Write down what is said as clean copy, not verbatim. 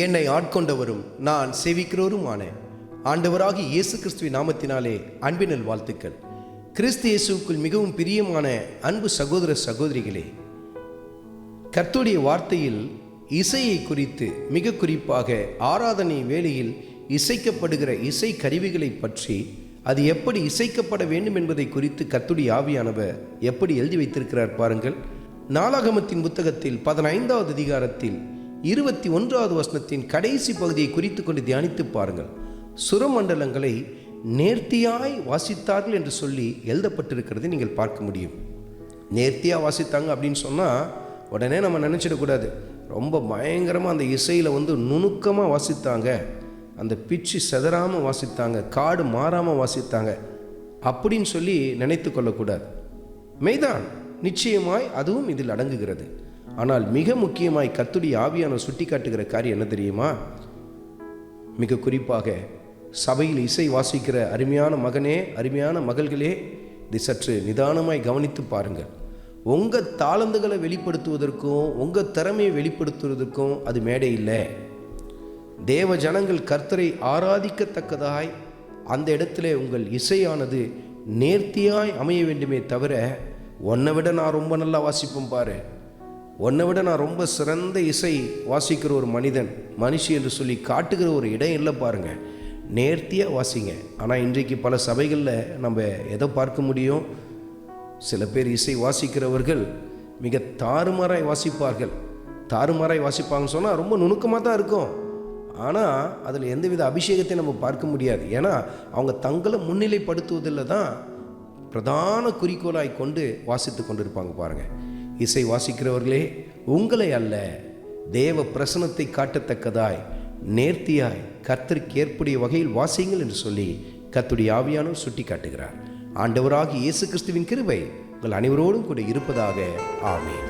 என்னை ஆட்கொண்டவரும் நான் சேவிக்கிறவருமான ஆண்டவராகிய இயேசு கிறிஸ்துவின் நாமத்தினாலே அன்பினல் வாழ்த்துக்கள். கிறிஸ்து இயேசுவுக்குள் மிகவும் பிரியமான அன்பு சகோதர சகோதரிகளே, கர்த்தருடைய வார்த்தையில் இசையை குறித்து, மிக குறிப்பாக ஆராதனை வேளையில் இசைக்கப்படுகிற இசை கருவிகளை பற்றி, அது எப்படி இசைக்கப்பட வேண்டும் என்பதை குறித்து கர்த்தருடைய ஆவியானவர் எப்படி எழுதி வைத்திருக்கிறார் பாருங்கள். நாளாகமத்தின் புத்தகத்தில் 15வது அதிகாரத்தில் 21வது வசனத்தின் கடைசி பகுதியை குறித்து கொண்டு தியானித்து பாருங்கள். சுரமண்டலங்களை நேர்த்தியாய் வாசித்தார்கள் என்று சொல்லி எழுதப்பட்டிருக்கிறது நீங்கள் பார்க்க முடியும். நேர்த்தியாக வாசித்தாங்க அப்படின்னு சொன்னால் உடனே நம்ம நினச்சிடக்கூடாது, ரொம்ப பயங்கரமாக அந்த இசையில் நுணுக்கமாக வாசித்தாங்க, அந்த பிச்சு செதறாமல் வாசித்தாங்க, காடு மாறாமல் வாசித்தாங்க அப்படின்னு சொல்லி நினைத்து கொள்ளக்கூடாது. மெய்தான், நிச்சயமாய் அதுவும் இதில் அடங்குகிறது. ஆனால் மிக முக்கியமாய் கர்த்தருடைய ஆவியான சுட்டி காட்டுகிற காரியம் என்ன தெரியுமா? மிக குறிப்பாக சபையில் இசை வாசிக்கிற அருமையான மகனே, அருமையான மகள்களே, இதை சற்று நிதானமாய் கவனித்து பாருங்கள். உங்கள் தாளந்துகளை வெளிப்படுத்துவதற்கும் உங்கள் திறமையை வெளிப்படுத்துவதற்கும் அது மேடை இல்லை. தேவ ஜனங்கள் கர்த்தரை ஆராதிக்கத்தக்கதாய் அந்த இடத்துல உங்கள் இசையானது நேர்த்தியாய் அமைய வேண்டுமே தவிர, உன்னை விட நான் ரொம்ப நல்லா வாசிப்பேன் பாரு, உன்னை விட நான் ரொம்ப சிறந்த இசை வாசிக்கிற ஒரு மனுஷி என்று சொல்லி காட்டுகிற ஒரு இடம் இல்லை பாருங்கள். நேர்த்தியாக வாசிங்க. ஆனால் இன்றைக்கு பல சபைகளில் நம்ம எதை பார்க்க முடியும்? சில பேர் இசை வாசிக்கிறவர்கள் மிக தாறுமாறாய் வாசிப்பார்கள். தாறுமாறாய் வாசிப்பாங்கன்னு சொன்னால் ரொம்ப நுணுக்கமாக தான் இருக்கும். ஆனால் அதில் எந்தவித அபிஷேகத்தை நம்ம பார்க்க முடியாது. ஏன்னா அவங்க தங்களை முன்னிலைப்படுத்துவதில் தான் பிரதான குறிக்கோளாய் கொண்டு வாசித்து கொண்டு இருப்பாங்க பாருங்கள். இசை வாசிக்கிறவர்களே, உங்களை அல்ல, தேவ பிரசனத்தை காட்டத்தக்கதாய் நேர்த்தியாய் கர்த்தருக்கு ஏற்புடைய வகையில் வாசியுங்கள் என்று சொல்லி கர்த்தருடைய ஆவியானவர் சுட்டி காட்டுகிறார். ஆண்டவராகிய இயேசு கிறிஸ்துவின் கிருபை உங்கள் அனைவரோடும் கூட இருப்பதாக. ஆமென்.